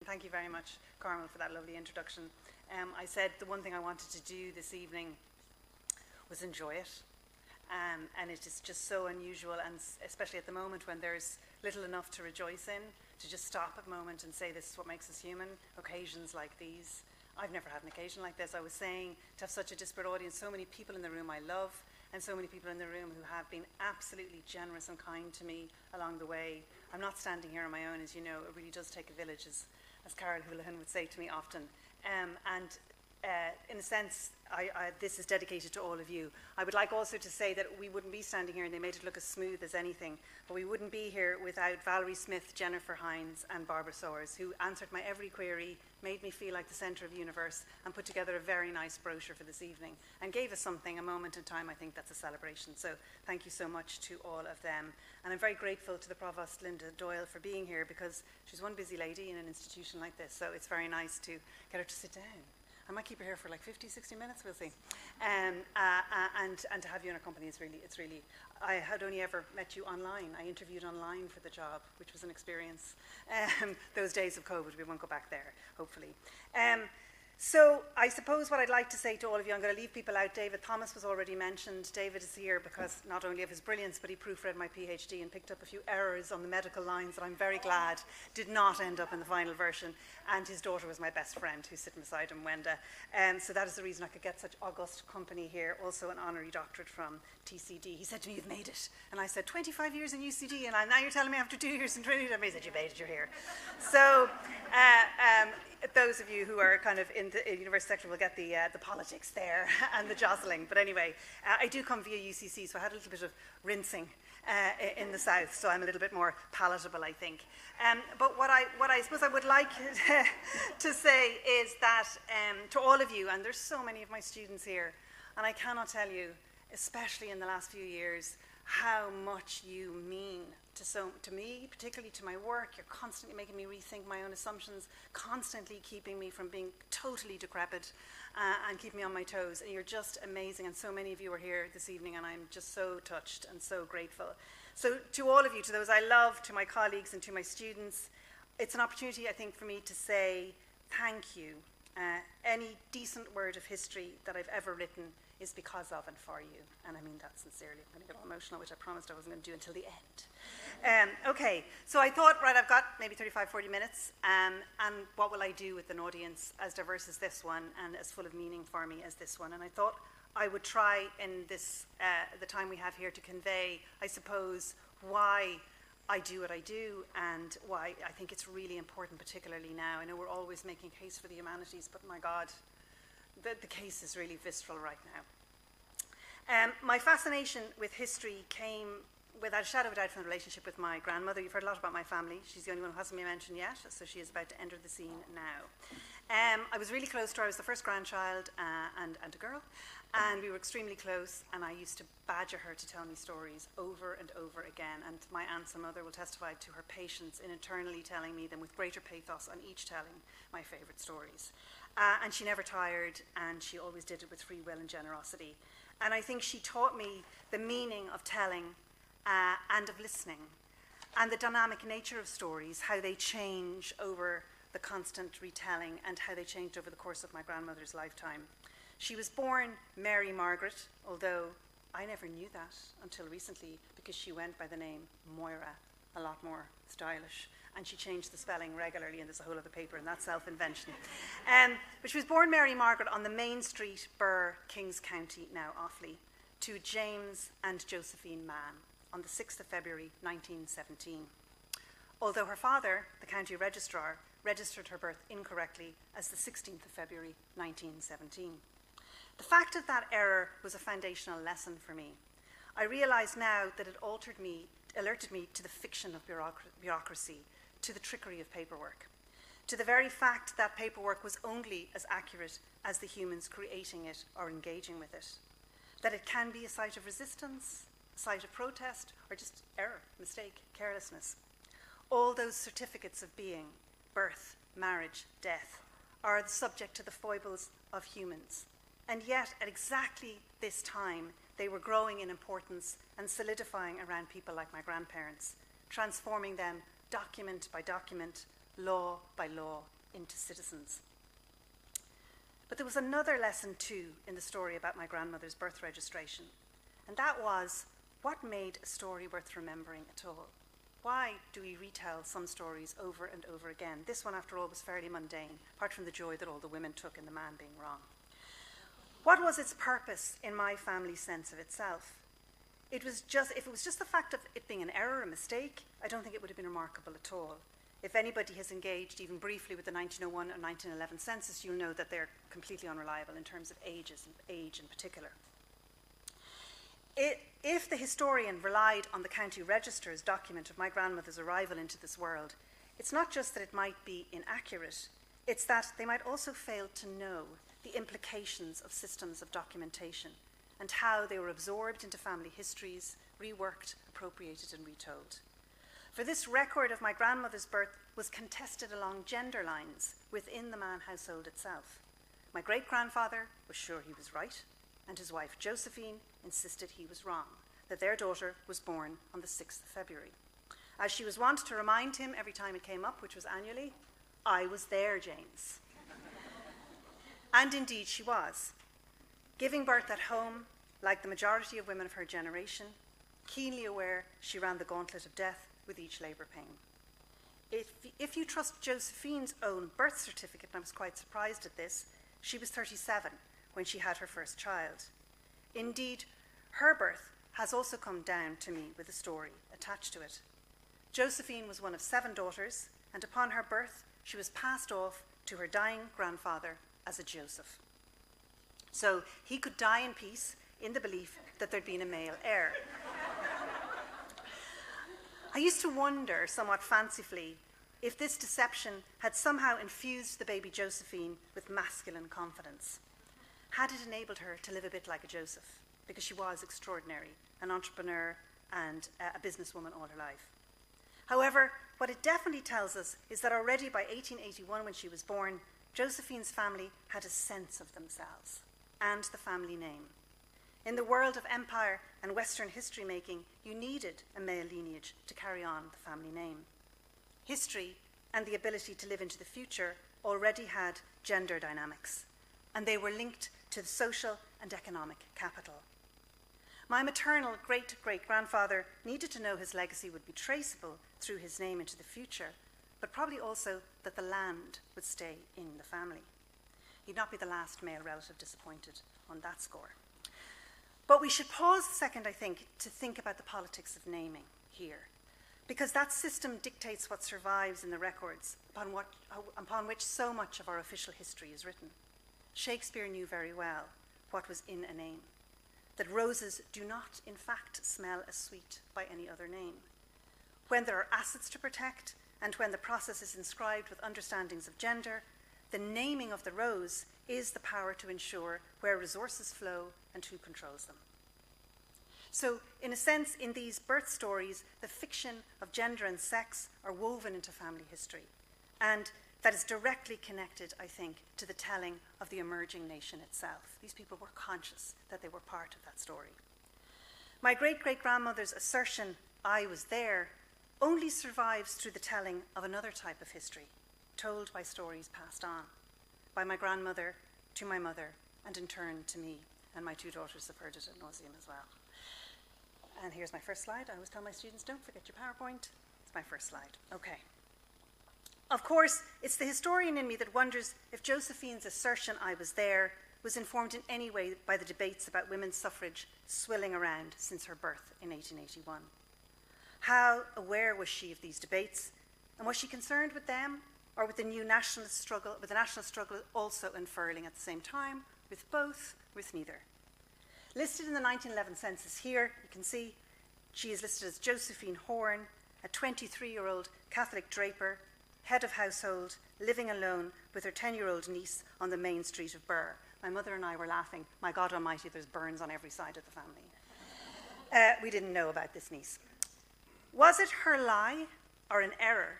Thank you very much, Carmel, for that lovely introduction. I said the one thing I wanted to do this evening was enjoy it. And it is just so unusual, and especially at the moment when there's little enough to rejoice in, to just stop a moment and say this is what makes us human, occasions like these. I've never had an occasion like this. I was saying, to have such a disparate audience, so many people in the room I love, and so many people in the room who have been absolutely generous and kind to me along the way. I'm not standing here on my own, as you know. It really does take a village, as Carol Houlihan would say to me often. In a sense, this is dedicated to all of you. I would like also to say that we wouldn't be standing here, and they made it look as smooth as anything, but we wouldn't be here without Valerie Smith, Jennifer Hines, and Barbara Sowers, who answered my every query, made me feel like the centre of the universe, and put together a very nice brochure for this evening, and gave us something, a moment in time. I think that's a celebration. So thank you so much to all of them. And I'm very grateful to the Provost, Linda Doyle, for being here, because she's one busy lady in an institution like this, so it's very nice to get her to sit down. I might keep her here for like 50, 60 minutes, we'll see. And to have you in our company is really, I had only ever met you online. I interviewed online for the job, which was an experience. Those days of COVID, we won't go back there, hopefully. So I suppose what I'd like to say to all of you, I'm going to leave people out. David Thomas was already mentioned. David is here because not only of his brilliance, but he proofread my PhD and picked up a few errors on the medical lines that I'm very glad did not end up in the final version. And his daughter was my best friend, who's sitting beside him, Wenda. So that is the reason I could get such august company here. Also an honorary doctorate from TCD. He said to me, "You've made it." And I said, 25 years in UCD, and now you're telling me after 2 years in Trinity? And he said, "You made it, you're here." So those of you who are kind of in the university sector will get the politics there and the jostling. But anyway, I do come via UCC, so I had a little bit of rinsing in the south, so I'm a little bit more palatable, I think. But what I suppose I would like to say is that to all of you, and there's so many of my students here, and I cannot tell you, especially in the last few years, how much you mean to me, particularly to my work. You're constantly making me rethink my own assumptions, constantly keeping me from being totally decrepit and keeping me on my toes. And you're just amazing. And so many of you are here this evening, and I'm just so touched and so grateful. So to all of you, to those I love, to my colleagues and to my students, it's an opportunity, I think, for me to say thank you. Any decent word of history that I've ever written is because of and for you. And I mean that sincerely. I'm going to get all emotional, which I promised I wasn't going to do until the end. Okay, so I thought, right, I've got maybe 35, 40 minutes, and what will I do with an audience as diverse as this one and as full of meaning for me as this one? And I thought I would try in this, the time we have here, to convey, I suppose, why I do what I do and why I think it's really important, particularly now. I know we're always making a case for the humanities, but my God, the case is really visceral right now. My fascination with history came, without a shadow of a doubt, from the relationship with my grandmother. You've heard a lot about my family. She's the only one who hasn't been mentioned yet, so she is about to enter the scene now. I was really close to her. I was the first grandchild and a girl, and we were extremely close, and I used to badger her to tell me stories over and over again, and my aunts and mother will testify to her patience in eternally telling me them with greater pathos on each telling my favourite stories. And she never tired, and she always did it with free will and generosity. And I think she taught me the meaning of telling and of listening, and the dynamic nature of stories, how they change over the constant retelling, and how they changed over the course of my grandmother's lifetime. She was born Mary Margaret, although I never knew that until recently, because she went by the name Moira, a lot more stylish. And she changed the spelling regularly, and there's a whole other paper, and that's self-invention. But she was born Mary Margaret on the main street, Burr, Kings County, now Offaly, to James and Josephine Mann on the 6th of February 1917. Although her father, the county registrar, registered her birth incorrectly as the 16th of February 1917. The fact of that error was a foundational lesson for me. I realise now that it alerted me to the fiction of bureaucracy, to the trickery of paperwork, to the very fact that paperwork was only as accurate as the humans creating it or engaging with it, that it can be a site of resistance, a site of protest, or just error, mistake, carelessness. All those certificates of being, birth, marriage, death, are subject to the foibles of humans. And yet, at exactly this time, they were growing in importance and solidifying around people like my grandparents, transforming them document by document, law by law, into citizens. But there was another lesson too in the story about my grandmother's birth registration, and that was, what made a story worth remembering at all? Why do we retell some stories over and over again? This one, after all, was fairly mundane, apart from the joy that all the women took in the man being wrong. What was its purpose in my family's sense of itself? If it was just the fact of it being an error, a mistake, I don't think it would have been remarkable at all. If anybody has engaged even briefly with the 1901 and 1911 census, you'll know that they're completely unreliable in terms of age in particular. If the historian relied on the county register's document of my grandmother's arrival into this world, it's not just that it might be inaccurate, it's that they might also fail to know the implications of systems of documentation and how they were absorbed into family histories, reworked, appropriated, and retold. For this record of my grandmother's birth was contested along gender lines within the Mann household itself. My great-grandfather was sure he was right, and his wife Josephine insisted he was wrong, that their daughter was born on the 6th of February. As she was wont to remind him every time it came up, which was annually, I was there, James. And indeed she was, giving birth at home, like the majority of women of her generation, keenly aware she ran the gauntlet of death with each labour pain. If you trust Josephine's own birth certificate, and I was quite surprised at this, she was 37 when she had her first child. Indeed, her birth has also come down to me with a story attached to it. Josephine was one of 7 daughters, and upon her birth, she was passed off to her dying grandfather as a Joseph. So he could die in peace in the belief that there'd been a male heir. I used to wonder, somewhat fancifully, if this deception had somehow infused the baby Josephine with masculine confidence. Had it enabled her to live a bit like a Joseph, because she was extraordinary, an entrepreneur and a businesswoman all her life. However, what it definitely tells us is that already by 1881, when she was born, Josephine's family had a sense of themselves and the family name. In the world of empire and Western history making, you needed a male lineage to carry on the family name. History and the ability to live into the future already had gender dynamics, and they were linked to the social and economic capital. My maternal great-great-grandfather needed to know his legacy would be traceable through his name into the future, but probably also that the land would stay in the family. He'd not be the last male relative disappointed on that score. But we should pause a second, I think, to think about the politics of naming here, because that system dictates what survives in the records upon which so much of our official history is written. Shakespeare knew very well what was in a name, that roses do not, in fact, smell as sweet by any other name. When there are assets to protect, and when the process is inscribed with understandings of gender, the naming of the rose is the power to ensure where resources flow and who controls them. So, in a sense, in these birth stories, the fiction of gender and sex are woven into family history, and that is directly connected, I think, to the telling of the emerging nation itself. These people were conscious that they were part of that story. My great-great-grandmother's assertion, I was there, only survives through the telling of another type of history, told by stories passed on, by my grandmother to my mother, and in turn to me, and my 2 daughters have heard it ad nauseum as well. And here's my first slide. I always tell my students, don't forget your PowerPoint. It's my first slide. Okay. Of course, it's the historian in me that wonders if Josephine's assertion, I was there, was informed in any way by the debates about women's suffrage swilling around since her birth in 1881. How aware was she of these debates, and was she concerned with them, or with the new nationalist struggle, with the national struggle also unfurling at the same time, with both, with neither? Listed in the 1911 census here, you can see she is listed as Josephine Horn, a 23-year-old Catholic draper, head of household, living alone with her 10-year-old niece on the main street of Birr. My mother and I were laughing, my God almighty, there's Burns on every side of the family. We didn't know about this niece. Was it her lie or an error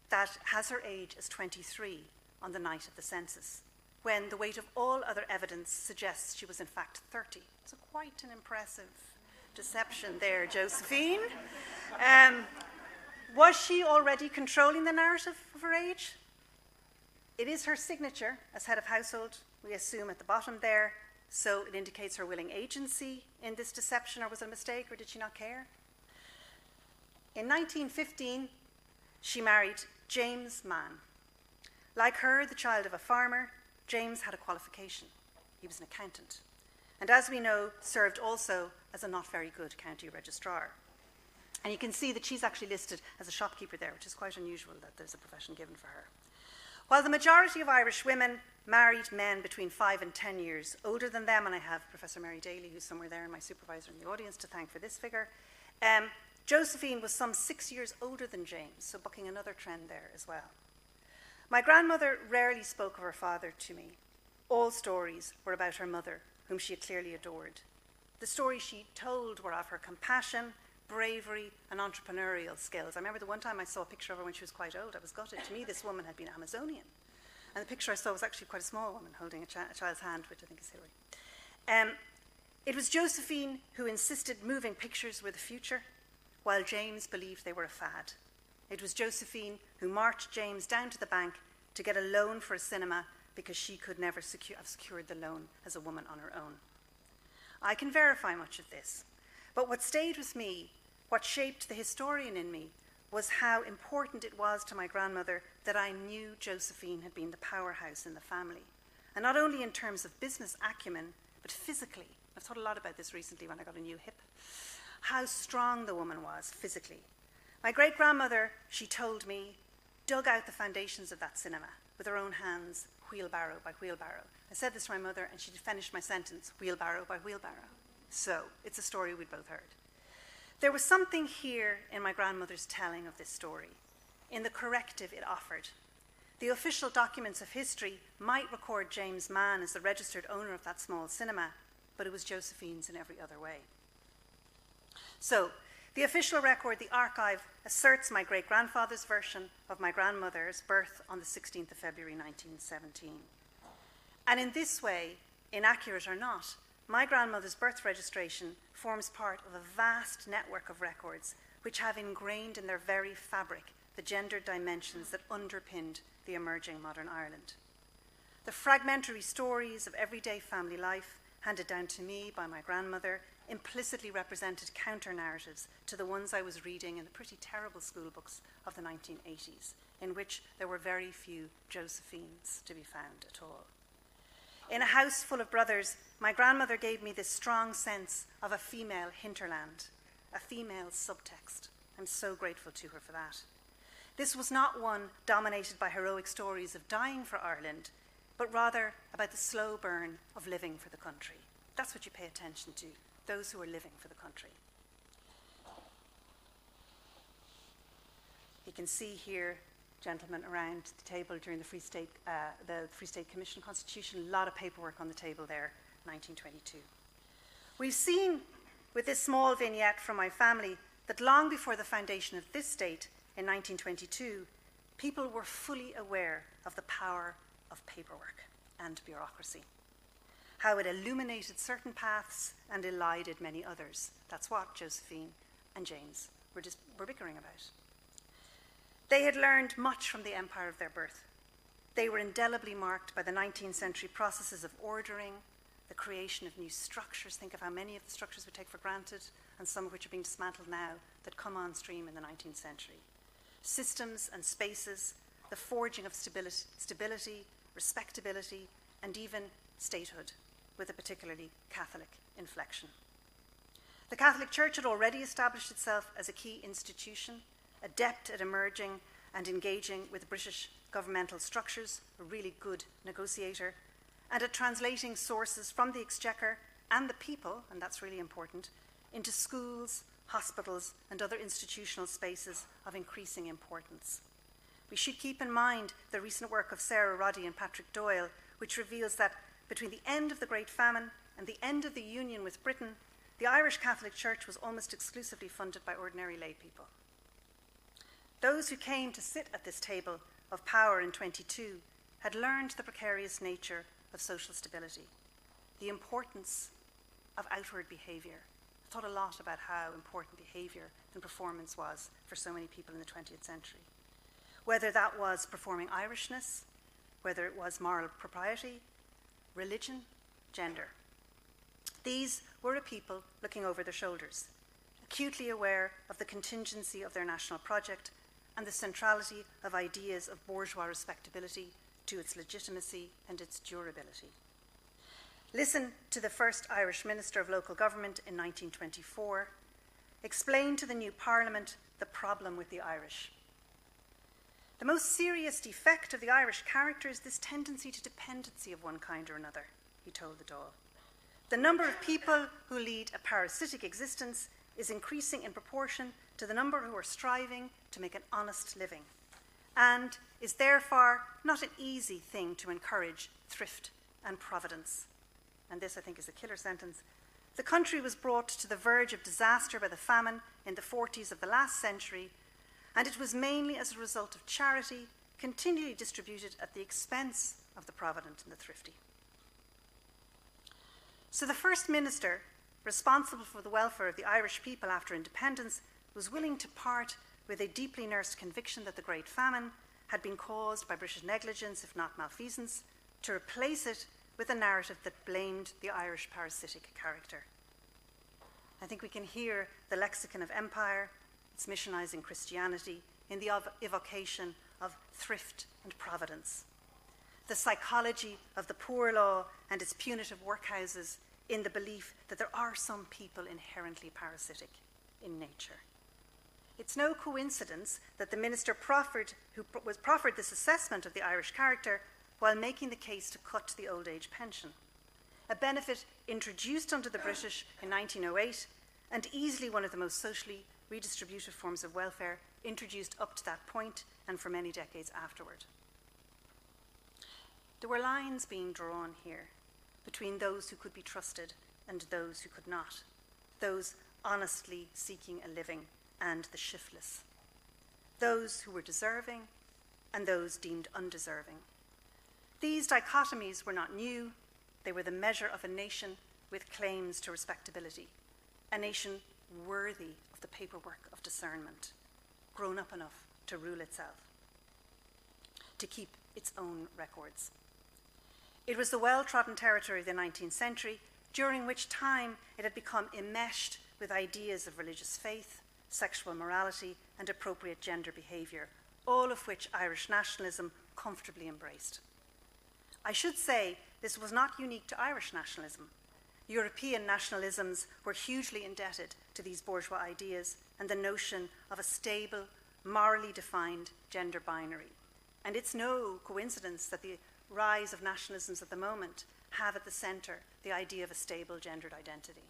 that has her age as 23 on the night of the census, when the weight of all other evidence suggests she was in fact 30? So quite an impressive deception there, Josephine. Was she already controlling the narrative of her age? It is her signature as head of household, we assume, at the bottom there, so it indicates her willing agency in this deception, or was it a mistake, or did she not care? In 1915, she married James Mann. Like her, the child of a farmer, James had a qualification. He was an accountant, and as we know, served also as a not very good county registrar. And you can see that she's actually listed as a shopkeeper there, which is quite unusual that there's a profession given for her. While the majority of Irish women married men between 5 and 10 years older than them, and I have Professor Mary Daly, who's somewhere there, and my supervisor in the audience, to thank for this figure, Josephine was some 6 years older than James, so bucking another trend there as well. My grandmother rarely spoke of her father to me. All stories were about her mother, whom she had clearly adored. The stories she told were of her compassion, bravery, and entrepreneurial skills. I remember the one time I saw a picture of her when she was quite old. I was gutted. To me, this woman had been Amazonian. And the picture I saw was actually quite a small woman holding a child's hand, which I think is Hillary. It was Josephine who insisted moving pictures were the future, while James believed they were a fad. It was Josephine who marched James down to the bank to get a loan for a cinema because she could never have secured the loan as a woman on her own. I can verify much of this, but what stayed with me, what shaped the historian in me, was how important it was to my grandmother that I knew Josephine had been the powerhouse in the family. And not only in terms of business acumen, but physically. I've thought a lot about this recently when I got a new hip. How strong the woman was physically. My great-grandmother, she told me, dug out the foundations of that cinema with her own hands, wheelbarrow by wheelbarrow. I said this to my mother, and she finished my sentence, wheelbarrow by wheelbarrow. So, it's a story we'd both heard. There was something here in my grandmother's telling of this story, in the corrective it offered. The official documents of history might record James Mann as the registered owner of that small cinema, but it was Josephine's in every other way. So, the official record, the archive, asserts my great-grandfather's version of my grandmother's birth on the 16th of February 1917. And in this way, inaccurate or not, my grandmother's birth registration forms part of a vast network of records which have ingrained in their very fabric the gendered dimensions that underpinned the emerging modern Ireland. The fragmentary stories of everyday family life handed down to me by my grandmother implicitly represented counter-narratives to the ones I was reading in the pretty terrible school books of the 1980s, in which there were very few Josephines to be found at all. In a house full of brothers, my grandmother gave me this strong sense of a female hinterland, a female subtext. I'm so grateful to her for that. This was not one dominated by heroic stories of dying for Ireland, but rather about the slow burn of living for the country. That's what you pay attention to, those who are living for the country. You can see here gentlemen around the table during the Free State Commission Constitution, a lot of paperwork on the table there, 1922. We've seen with this small vignette from my family that long before the foundation of this state in 1922, people were fully aware of the power of paperwork and bureaucracy, how it illuminated certain paths and elided many others. That's what Josephine and James were bickering about. They had learned much from the empire of their birth. They were indelibly marked by the 19th century processes of ordering, the creation of new structures. Think of how many of the structures we take for granted, and some of which are being dismantled now, that come on stream in the 19th century. Systems and spaces, the forging of stability, respectability, and even statehood, with a particularly Catholic inflection. The Catholic Church had already established itself as a key institution, adept at emerging and engaging with British governmental structures, a really good negotiator, and at translating sources from the Exchequer and the people, and that's really important, into schools, hospitals, and other institutional spaces of increasing importance. We should keep in mind the recent work of Sarah Roddy and Patrick Doyle, which reveals that between the end of the Great Famine and the end of the union with Britain, the Irish Catholic Church was almost exclusively funded by ordinary lay people. Those who came to sit at this table of power in 22 had learned the precarious nature of social stability, the importance of outward behaviour. I thought a lot about how important behaviour and performance was for so many people in the 20th century. Whether that was performing Irishness, whether it was moral propriety, religion, gender. These were a people looking over their shoulders, acutely aware of the contingency of their national project and the centrality of ideas of bourgeois respectability to its legitimacy and its durability. Listen to the first Irish Minister of Local Government in 1924 explain to the new Parliament the problem with the Irish. The most serious defect of the Irish character is this tendency to dependency of one kind or another, he told the Dáil. The number of people who lead a parasitic existence is increasing in proportion to the number who are striving to make an honest living, and is therefore not an easy thing to encourage thrift and providence. And this, I think, is a killer sentence. The country was brought to the verge of disaster by the famine in the 40s of the last century, and it was mainly as a result of charity continually distributed at the expense of the provident and the thrifty. So the first minister, responsible for the welfare of the Irish people after independence, was willing to part with a deeply nursed conviction that the Great Famine had been caused by British negligence, if not malfeasance, to replace it with a narrative that blamed the Irish parasitic character. I think we can hear the lexicon of empire, its missionizing Christianity, in the evocation of thrift and providence, the psychology of the poor law and its punitive workhouses in the belief that there are some people inherently parasitic in nature. It's no coincidence that the minister who was proffered this assessment of the Irish character while making the case to cut the old age pension, a benefit introduced under the British in 1908 and easily one of the most socially redistributive forms of welfare introduced up to that point and for many decades afterward. There were lines being drawn here between those who could be trusted and those who could not, those honestly seeking a living and the shiftless, those who were deserving and those deemed undeserving. These dichotomies were not new. They were the measure of a nation with claims to respectability, a nation worthy of the paperwork of discernment, grown up enough to rule itself, to keep its own records. It was the well-trodden territory of the 19th century, during which time it had become enmeshed with ideas of religious faith, sexual morality, and appropriate gender behaviour, all of which Irish nationalism comfortably embraced. I should say this was not unique to Irish nationalism. European nationalisms were hugely indebted to these bourgeois ideas and the notion of a stable, morally defined gender binary. And it's no coincidence that the rise of nationalisms at the moment have at the centre the idea of a stable gendered identity.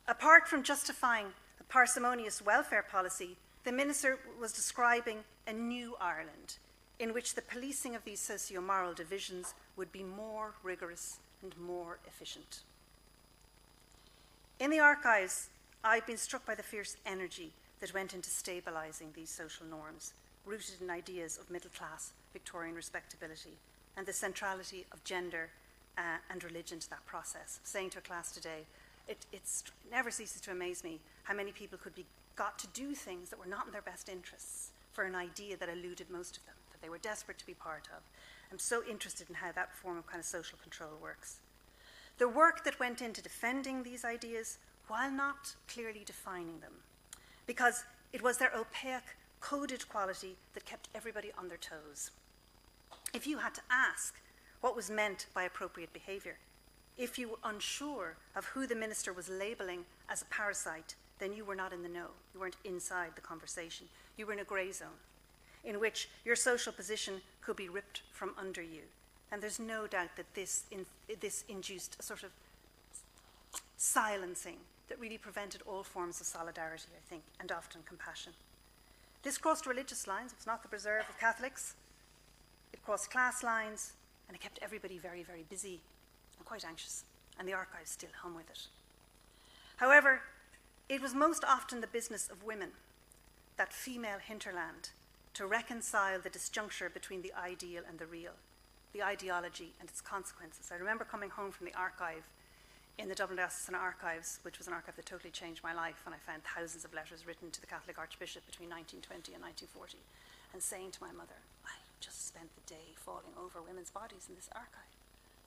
Apart from justifying a parsimonious welfare policy, the minister was describing a new Ireland in which the policing of these socio-moral divisions would be more rigorous and more efficient. In the archives, I've been struck by the fierce energy that went into stabilising these social norms, rooted in ideas of middle-class Victorian respectability and the centrality of gender and religion to that process. Saying to a class today, it never ceases to amaze me how many people could be got to do things that were not in their best interests for an idea that eluded most of them, that they were desperate to be part of. I'm so interested in how that form of kind of social control works. The work that went into defending these ideas, while not clearly defining them, because it was their opaque, coded quality that kept everybody on their toes. If you had to ask what was meant by appropriate behaviour, if you were unsure of who the minister was labelling as a parasite, then you were not in the know. You weren't inside the conversation. You were in a grey zone in which your social position could be ripped from under you. And there's no doubt that this induced a sort of silencing that really prevented all forms of solidarity, I think, and often compassion. This crossed religious lines. It was not the preserve of Catholics. It crossed class lines, and it kept everybody very, very busy and quite anxious, and the archives still hum with it. However, it was most often the business of women, that female hinterland, to reconcile the disjuncture between the ideal and the real, the ideology and its consequences. I remember coming home from the archive in the Dublin Diocesan Archives, which was an archive that totally changed my life, when I found thousands of letters written to the Catholic Archbishop between 1920 and 1940, and saying to my mother, I just spent the day falling over women's bodies in this archive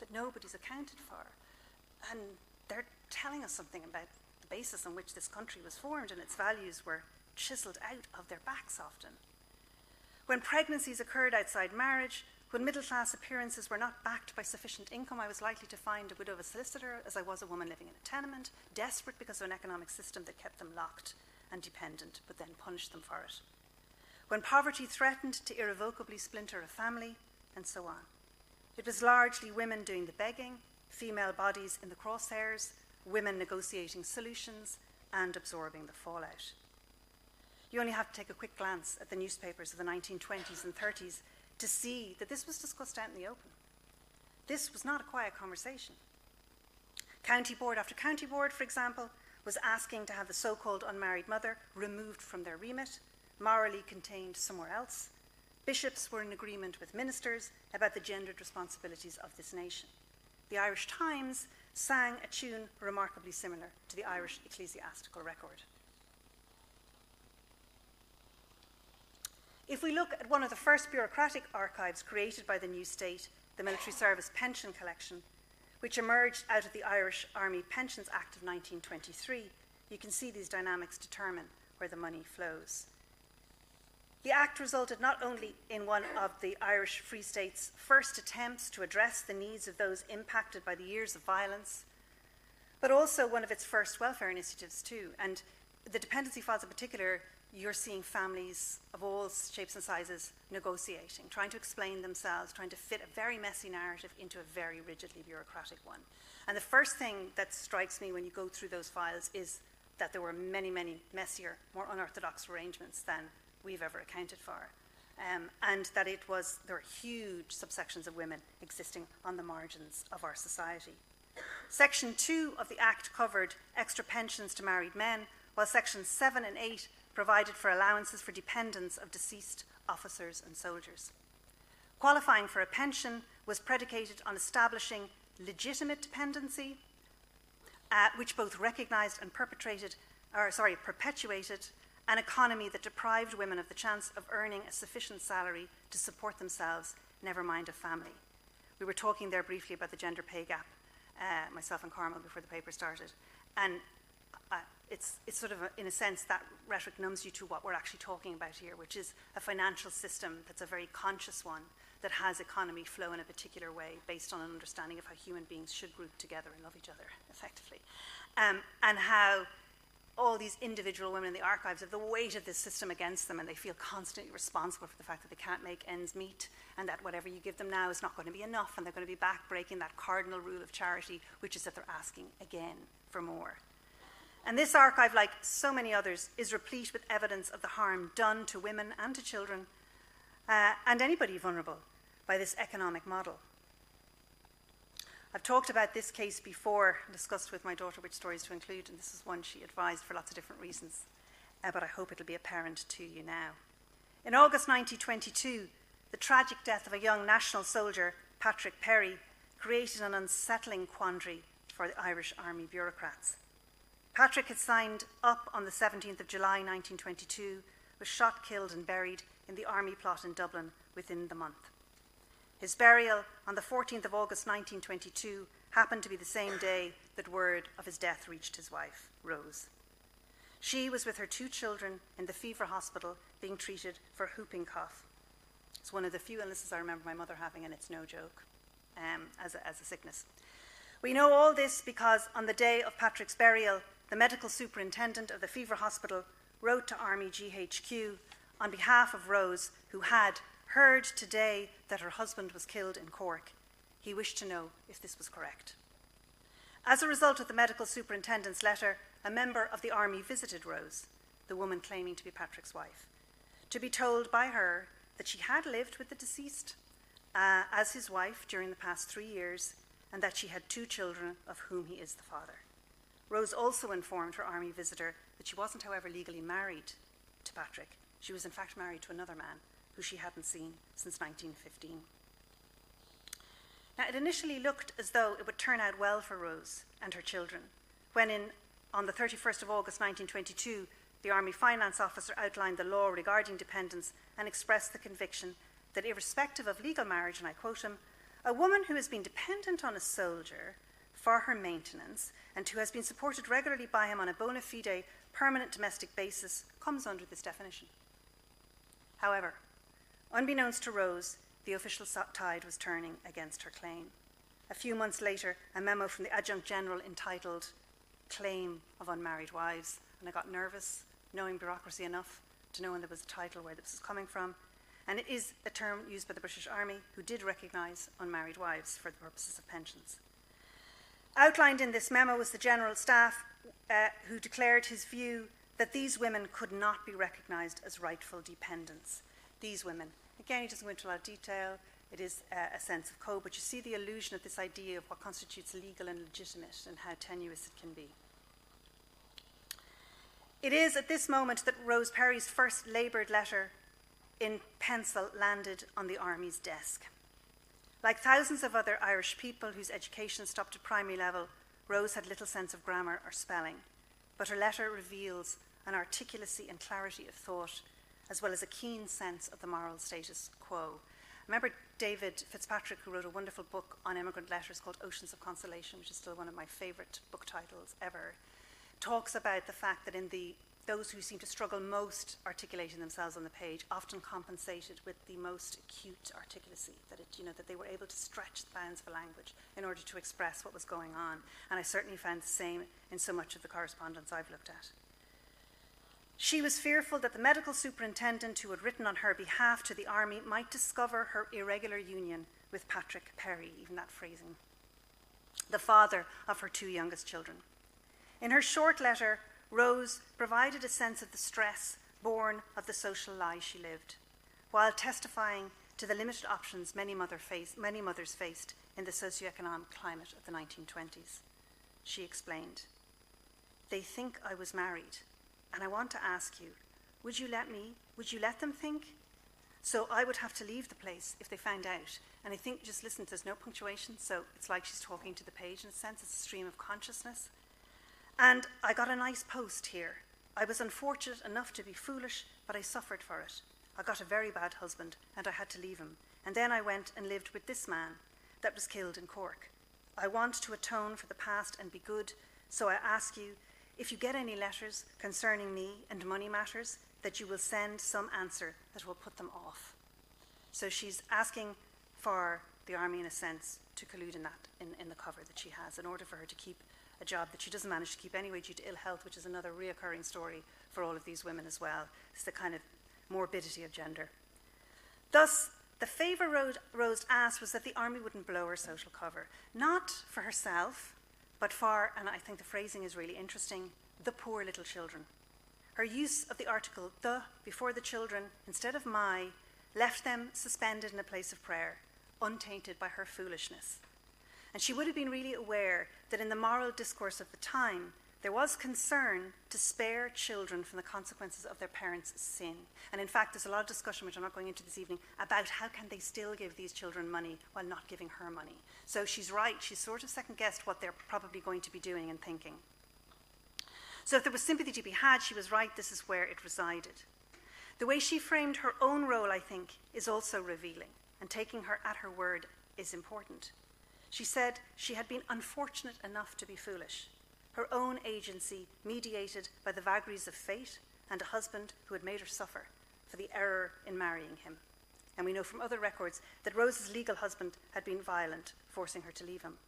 that nobody's accounted for. And they're telling us something about the basis on which this country was formed, and its values were chiseled out of their backs often. When pregnancies occurred outside marriage, when middle-class appearances were not backed by sufficient income, I was likely to find a widow of a solicitor as I was a woman living in a tenement, desperate because of an economic system that kept them locked and dependent, but then punished them for it. When poverty threatened to irrevocably splinter a family, and so on. It was largely women doing the begging, female bodies in the crosshairs, women negotiating solutions, and absorbing the fallout. You only have to take a quick glance at the newspapers of the 1920s and 30s to see that this was discussed out in the open. This was not a quiet conversation. County board after county board, for example, was asking to have the so-called unmarried mother removed from their remit, morally contained somewhere else. Bishops were in agreement with ministers about the gendered responsibilities of this nation. The Irish Times sang a tune remarkably similar to the Irish Ecclesiastical Record. If we look at one of the first bureaucratic archives created by the new state, the Military Service Pension Collection, which emerged out of the Irish Army Pensions Act of 1923, you can see these dynamics determine where the money flows. The Act resulted not only in one of the Irish Free State's first attempts to address the needs of those impacted by the years of violence, but also one of its first welfare initiatives too. And the dependency files in particular, you're seeing families of all shapes and sizes negotiating, trying to explain themselves, trying to fit a very messy narrative into a very rigidly bureaucratic one. And the first thing that strikes me when you go through those files is that there were many, many messier, more unorthodox arrangements than we've ever accounted for. And that there were huge subsections of women existing on the margins of our society. Section 2 of the Act covered extra pensions to married men, while Sections 7 and 8 provided for allowances for dependents of deceased officers and soldiers. Qualifying for a pension was predicated on establishing legitimate dependency, which both recognised and perpetuated an economy that deprived women of the chance of earning a sufficient salary to support themselves, never mind a family. We were talking there briefly about the gender pay gap, myself and Carmel, before the paper started. And it's sort of, in a sense, that rhetoric numbs you to what we're actually talking about here, which is a financial system that's a very conscious one, that has economy flow in a particular way based on an understanding of how human beings should group together and love each other effectively. And how all these individual women in the archives have the weight of this system against them, and they feel constantly responsible for the fact that they can't make ends meet, and that whatever you give them now is not going to be enough, and they're going to be back breaking that cardinal rule of charity, which is that they're asking again for more. And this archive, like so many others, is replete with evidence of the harm done to women and to children, and anybody vulnerable, by this economic model. I've talked about this case before, discussed with my daughter which stories to include, and this is one she advised for lots of different reasons, but I hope it'll be apparent to you now. In August 1922, the tragic death of a young national soldier, Patrick Perry, created an unsettling quandary for the Irish Army bureaucrats. Patrick had signed up on the 17th of July 1922, was shot, killed and buried in the army plot in Dublin within the month. His burial on the 14th of August 1922 happened to be the same day that word of his death reached his wife, Rose. She was with her 2 children in the fever hospital being treated for whooping cough. It's one of the few illnesses I remember my mother having, and it's no joke, as a sickness. We know all this because on the day of Patrick's burial, the medical superintendent of the fever hospital wrote to Army GHQ on behalf of Rose, who had heard today that her husband was killed in Cork. He wished to know if this was correct. As a result of the medical superintendent's letter, a member of the army visited Rose, the woman claiming to be Patrick's wife, to be told by her that she had lived with the deceased as his wife during the past 3 years, and that she had 2 children of whom he is the father. Rose also informed her army visitor that she wasn't, however, legally married to Patrick. She was in fact married to another man who she hadn't seen since 1915. Now, it initially looked as though it would turn out well for Rose and her children, when on the 31st of August 1922, the Army Finance Officer outlined the law regarding dependents and expressed the conviction that irrespective of legal marriage, and I quote him, "A woman who has been dependent on a soldier for her maintenance and who has been supported regularly by him on a bona fide permanent domestic basis comes under this definition." However, unbeknownst to Rose, the official tide was turning against her claim. A few months later, a memo from the Adjunct General entitled "Claim of Unmarried Wives," and I got nervous, knowing bureaucracy enough to know when there was a title where this was coming from, and it is a term used by the British Army, who did recognise unmarried wives for the purposes of pensions. Outlined in this memo was the General Staff, who declared his view that these women could not be recognised as rightful dependents. These women. Again, he doesn't go into a lot of detail. It is a sense of code, but you see the illusion of this idea of what constitutes legal and legitimate and how tenuous it can be. It is at this moment that Rose Perry's first laboured letter in pencil landed on the Army's desk. Like thousands of other Irish people whose education stopped at primary level, Rose had little sense of grammar or spelling, but her letter reveals an articulacy and clarity of thought, as well as a keen sense of the moral status quo. I remember David Fitzpatrick, who wrote a wonderful book on immigrant letters called Oceans of Consolation, which is still one of my favourite book titles ever, talks about the fact that those who seem to struggle most articulating themselves on the page often compensated with the most acute articulacy, that they were able to stretch the bounds of a language in order to express what was going on. And I certainly found the same in so much of the correspondence I've looked at. She was fearful that the medical superintendent who had written on her behalf to the Army might discover her irregular union with Patrick Perry, even that phrasing, the father of her two youngest children. In her short letter, Rose provided a sense of the stress born of the social lie she lived, while testifying to the limited options many mothers faced in the socioeconomic climate of the 1920s. She explained, "They think I was married, and I want to ask you, would you let them think? So I would have to leave the place if they found out." And I think, just listen, there's no punctuation, so it's like she's talking to the page in a sense. It's a stream of consciousness. "And I got a nice post here. I was unfortunate enough to be foolish, but I suffered for it. I got a very bad husband, and I had to leave him. And then I went and lived with this man that was killed in Cork. I want to atone for the past and be good, so I ask you, if you get any letters concerning me and money matters, that you will send some answer that will put them off." So she's asking for the Army, in a sense, to collude in that, in the cover that she has, in order for her to keep a job that she doesn't manage to keep anyway due to ill health, which is another reoccurring story for all of these women as well. It's the kind of morbidity of gender. Thus, the favour Rose asked was that the Army wouldn't blow her social cover, not for herself, but for, and I think the phrasing is really interesting, the poor little children. Her use of the article "the" before the children, instead of "my," left them suspended in a place of prayer, untainted by her foolishness. And she would have been really aware that in the moral discourse of the time, there was concern to spare children from the consequences of their parents' sin. And in fact, there's a lot of discussion, which I'm not going into this evening, about how can they still give these children money while not giving her money. So she's right, she's sort of second-guessed what they're probably going to be doing and thinking. So if there was sympathy to be had, she was right, this is where it resided. The way she framed her own role, I think, is also revealing, and taking her at her word is important. She said she had been unfortunate enough to be foolish, her own agency mediated by the vagaries of fate and a husband who had made her suffer for the error in marrying him. And we know from other records that Rose's legal husband had been violent, forcing her to leave him.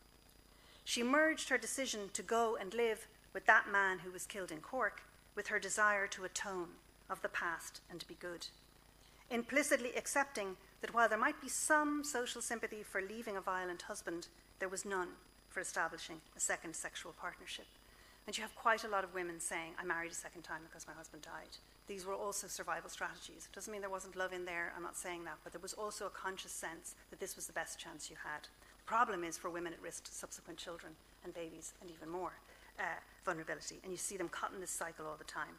She merged her decision to go and live with that man who was killed in Cork with her desire to atone of the past and to be good, implicitly accepting that while there might be some social sympathy for leaving a violent husband, there was none for establishing a second sexual partnership. And you have quite a lot of women saying, "I married a second time because my husband died." These were also survival strategies. It doesn't mean there wasn't love in there, I'm not saying that, but there was also a conscious sense that this was the best chance you had. The problem is for women at risk to subsequent children and babies and even more vulnerability, and you see them caught in this cycle all the time.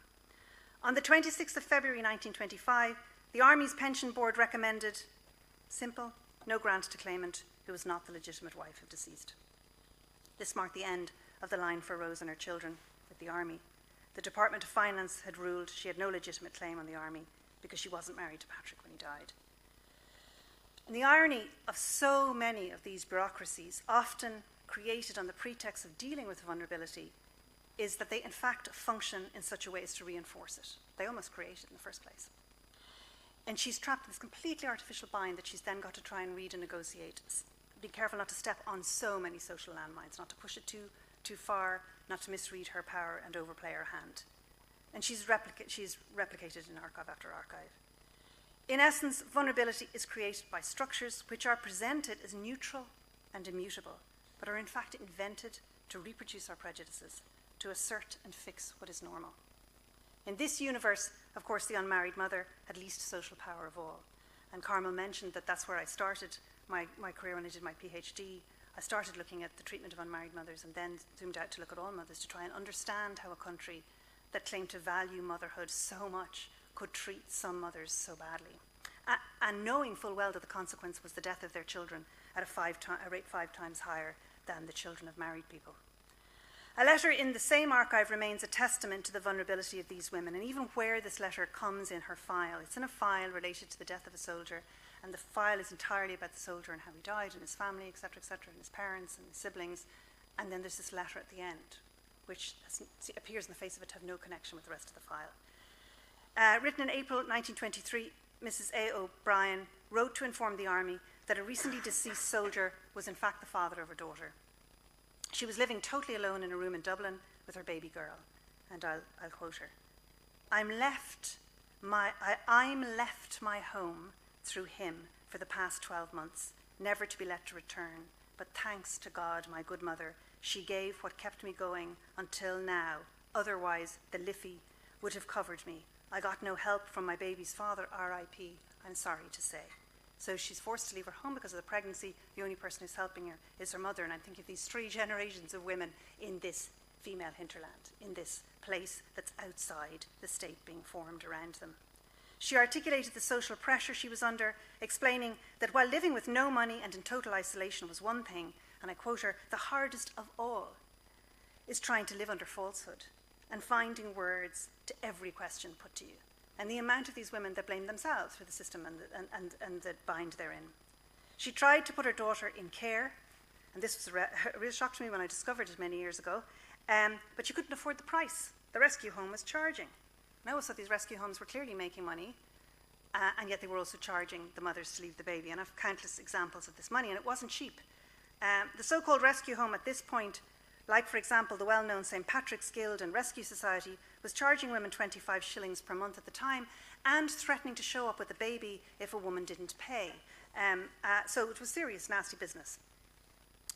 On the 26th of February 1925, the Army's Pension Board recommended, simple, no grant to claimant who was not the legitimate wife of deceased. This marked the end of the line for Rose and her children with the Army. The Department of Finance had ruled she had no legitimate claim on the Army because she wasn't married to Patrick when he died. And the irony of so many of these bureaucracies, often created on the pretext of dealing with vulnerability, is that they in fact function in such a way as to reinforce it. They almost create it in the first place. And she's trapped in this completely artificial bind that she's then got to try and read and negotiate. Be careful not to step on so many social landmines, not to push it too far, not to misread her power and overplay her hand. And she's replicated in archive after archive. In essence, vulnerability is created by structures which are presented as neutral and immutable, but are in fact invented to reproduce our prejudices, to assert and fix what is normal. In this universe, of course, the unmarried mother had least social power of all. And Carmel mentioned that that's where I started my career when I did my PhD. I started looking at the treatment of unmarried mothers and then zoomed out to look at all mothers to try and understand how a country that claimed to value motherhood so much could treat some mothers so badly. And knowing full well that the consequence was the death of their children at a rate 5 times higher than the children of married people. A letter in the same archive remains a testament to the vulnerability of these women, and even where this letter comes in her file, it's in a file related to the death of a soldier, and the file is entirely about the soldier and how he died and his family, etc., and his parents and his siblings, and then there's this letter at the end, which appears in the face of it to have no connection with the rest of the file. Written in April 1923, Mrs. A. O'Brien wrote to inform the army that a recently deceased soldier was in fact the father of her daughter. She was living totally alone in a room in Dublin with her baby girl, and I'll quote her. I'm left my home through him for the past 12 months, never to be let to return, but thanks to God, my good mother, she gave what kept me going until now. Otherwise, the Liffey would have covered me. I got no help from my baby's father, R.I.P., I'm sorry to say. So she's forced to leave her home because of the pregnancy. The only person who's helping her is her mother. And I'm thinking of these 3 generations of women in this female hinterland, in this place that's outside the state being formed around them. She articulated the social pressure she was under, explaining that while living with no money and in total isolation was one thing, and I quote her, the hardest of all is trying to live under falsehood and finding words to every question put to you. And the amount of these women that blame themselves for the system and that bind therein. She tried to put her daughter in care, and this was a real shock to me when I discovered it many years ago, but she couldn't afford the price. The rescue home was charging. And I always thought these rescue homes were clearly making money, and yet they were also charging the mothers to leave the baby. And I have countless examples of this money, and it wasn't cheap. The so-called rescue home at this point, like, for example, the well-known St. Patrick's Guild and Rescue Society, was charging women 25 shillings per month at the time and threatening to show up with a baby if a woman didn't pay. So it was serious, nasty business.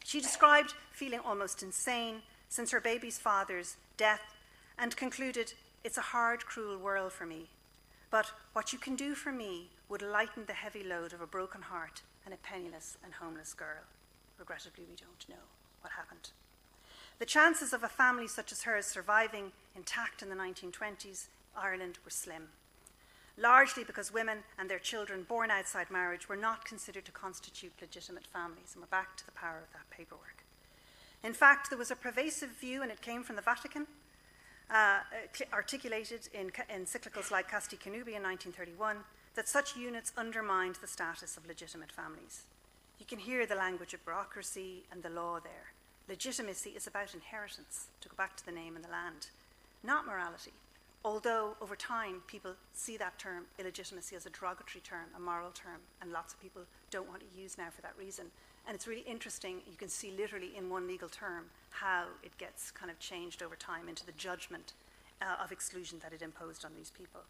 She described feeling almost insane since her baby's father's death and concluded, it's a hard, cruel world for me, but what you can do for me would lighten the heavy load of a broken heart and a penniless and homeless girl. Regrettably, we don't know what happened. The chances of a family such as hers surviving intact in the 1920s Ireland were slim, largely because women and their children born outside marriage were not considered to constitute legitimate families, and we're back to the power of that paperwork. In fact, there was a pervasive view, and it came from the Vatican, articulated in encyclicals like Casti Connubii in 1931, that such units undermined the status of legitimate families. You can hear the language of bureaucracy and the law there. Legitimacy is about inheritance, to go back to the name and the land, not morality. Although over time people see that term illegitimacy as a derogatory term, a moral term, and lots of people don't want to use now for that reason. And it's really interesting, you can see literally in one legal term how it gets kind of changed over time into the judgment of exclusion that it imposed on these people.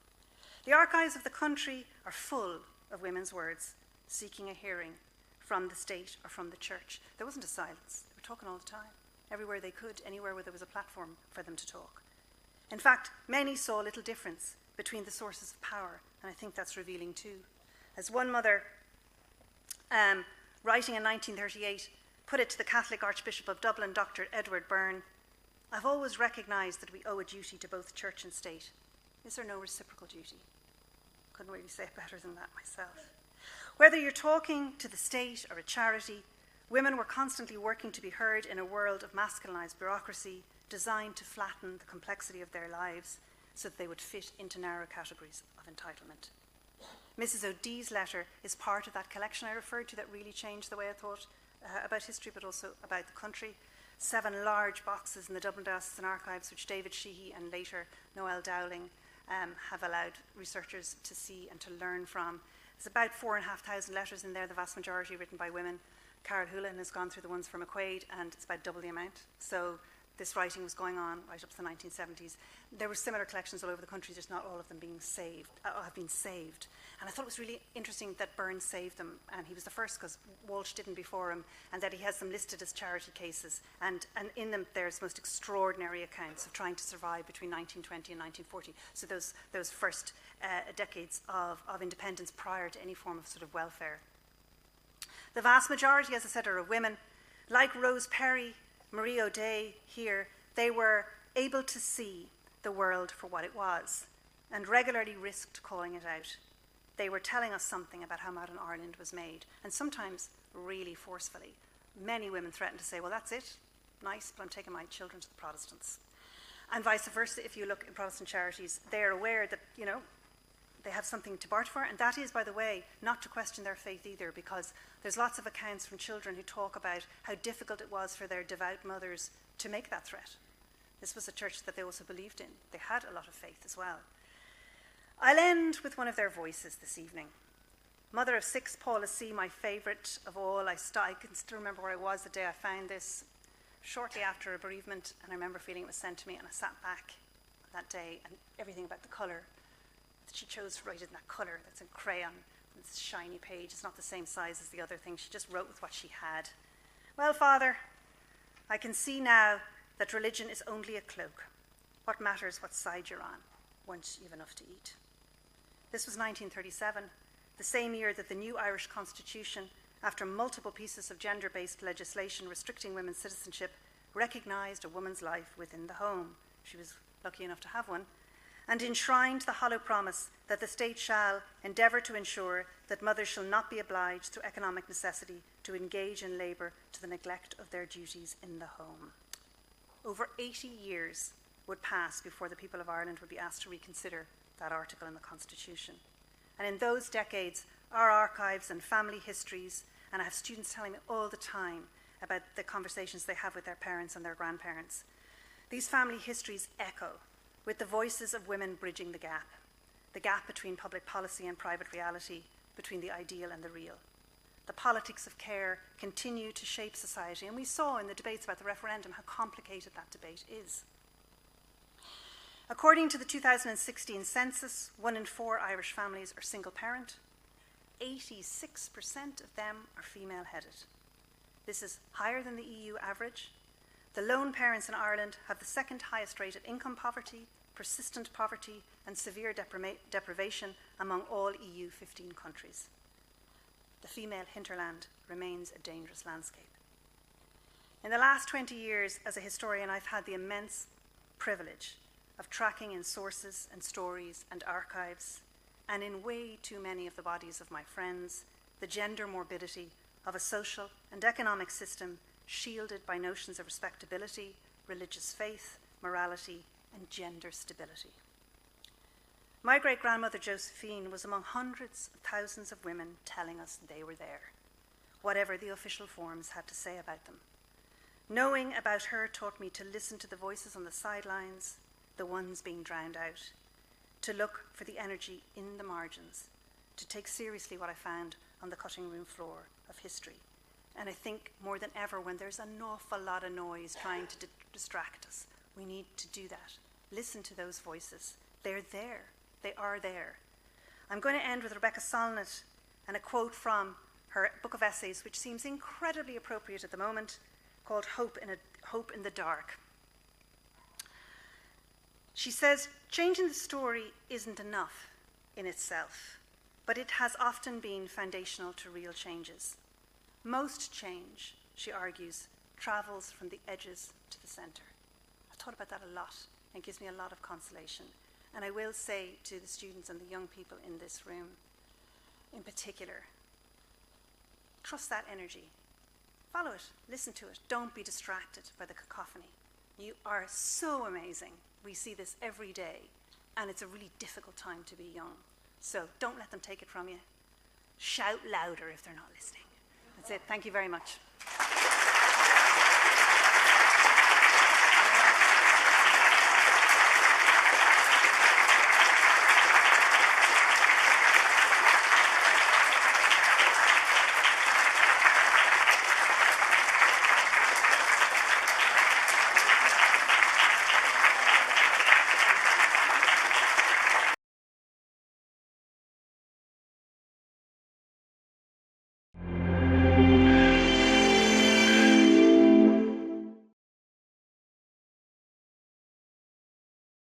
The archives of the country are full of women's words seeking a hearing from the state or from the church. There wasn't a silence. They were talking all the time, everywhere they could, anywhere where there was a platform for them to talk. In fact, many saw little difference between the sources of power, and I think that's revealing too. As one mother, writing in 1938, put it to the Catholic Archbishop of Dublin, Dr. Edward Byrne, I've always recognised that we owe a duty to both church and state. Is there no reciprocal duty? Couldn't really say it better than that myself. Whether you're talking to the state or a charity, women were constantly working to be heard in a world of masculinized bureaucracy designed to flatten the complexity of their lives so that they would fit into narrow categories of entitlement. Mrs. O'Dee's letter is part of that collection I referred to that really changed the way I thought about history, but also about the country. 7 large boxes in the Dublin Diocesan Archives, which David Sheehy and later Noel Dowling have allowed researchers to see and to learn from. There's about 4,500 letters in there, the vast majority written by women. Carol Houlihan has gone through the ones from McQuaid, and it's about double the amount. So this writing was going on right up to the 1970s. There were similar collections all over the country, just not all of them being have been saved. And I thought it was really interesting that Byrne saved them, and he was the first because Walsh didn't before him, and that he has them listed as charity cases. And in them, there's most extraordinary accounts of trying to survive between 1920 and 1940. So those first decades of independence prior to any form of sort of welfare. The vast majority, as I said, are of women. Like Rose Perry, Marie O'Day here, they were able to see the world for what it was and regularly risked calling it out. They were telling us something about how modern Ireland was made, and sometimes really forcefully. Many women threatened to say, well, that's it, nice, but I'm taking my children to the Protestants. And vice versa, if you look in Protestant charities, they're aware that, they have something to barter for, and that is, by the way, not to question their faith either, because there's lots of accounts from children who talk about how difficult it was for their devout mothers to make that threat. This was a church that they also believed in. They had a lot of faith as well. I'll end with one of their voices this evening. Mother of 6, Paula C., my favourite of all. I can still remember where I was the day I found this, shortly after a bereavement, and I remember feeling it was sent to me, and I sat back that day, and everything about the colour that she chose to write in that colour that's in crayon, this shiny page. It's not the same size as the other thing. She just wrote with what she had. Well, Father, I can see now that religion is only a cloak. What matters what side you're on, once you've enough to eat. This was 1937, the same year that the new Irish Constitution, after multiple pieces of gender-based legislation restricting women's citizenship, recognised a woman's life within the home. She was lucky enough to have one, and enshrined the hollow promise that the state shall endeavour to ensure that mothers shall not be obliged through economic necessity to engage in labour to the neglect of their duties in the home. Over 80 years would pass before the people of Ireland would be asked to reconsider that article in the Constitution. And in those decades, our archives and family histories, and I have students telling me all the time about the conversations they have with their parents and their grandparents, these family histories echo with the voices of women bridging the gap between public policy and private reality, between the ideal and the real. The politics of care continue to shape society, and we saw in the debates about the referendum how complicated that debate is. According to the 2016 census, 1 in 4 Irish families are single parent. 86% of them are female-headed. This is higher than the EU average. The lone parents in Ireland have the second highest rate of income poverty, persistent poverty, and severe deprivation among all EU 15 countries. The female hinterland remains a dangerous landscape. In the last 20 years, as a historian, I've had the immense privilege of tracking in sources and stories and archives, and in way too many of the bodies of my friends, the gender morbidity of a social and economic system shielded by notions of respectability, religious faith, morality, and gender stability. My great-grandmother Josephine was among hundreds of thousands of women telling us they were there, whatever the official forms had to say about them. Knowing about her taught me to listen to the voices on the sidelines, the ones being drowned out, to look for the energy in the margins, to take seriously what I found on the cutting room floor of history. And I think more than ever, when there's an awful lot of noise trying to distract us, we need to do that. Listen to those voices. They're there. They are there. I'm going to end with Rebecca Solnit and a quote from her book of essays, which seems incredibly appropriate at the moment, called Hope in the Dark. She says, changing the story isn't enough in itself, but it has often been foundational to real changes. Most change, she argues, travels from the edges to the centre. I've thought about that a lot, and it gives me a lot of consolation. And I will say to the students and the young people in this room, in particular, trust that energy. Follow it, listen to it. Don't be distracted by the cacophony. You are so amazing. We see this every day, and it's a really difficult time to be young. So don't let them take it from you. Shout louder if they're not listening. That's it. Thank you very much.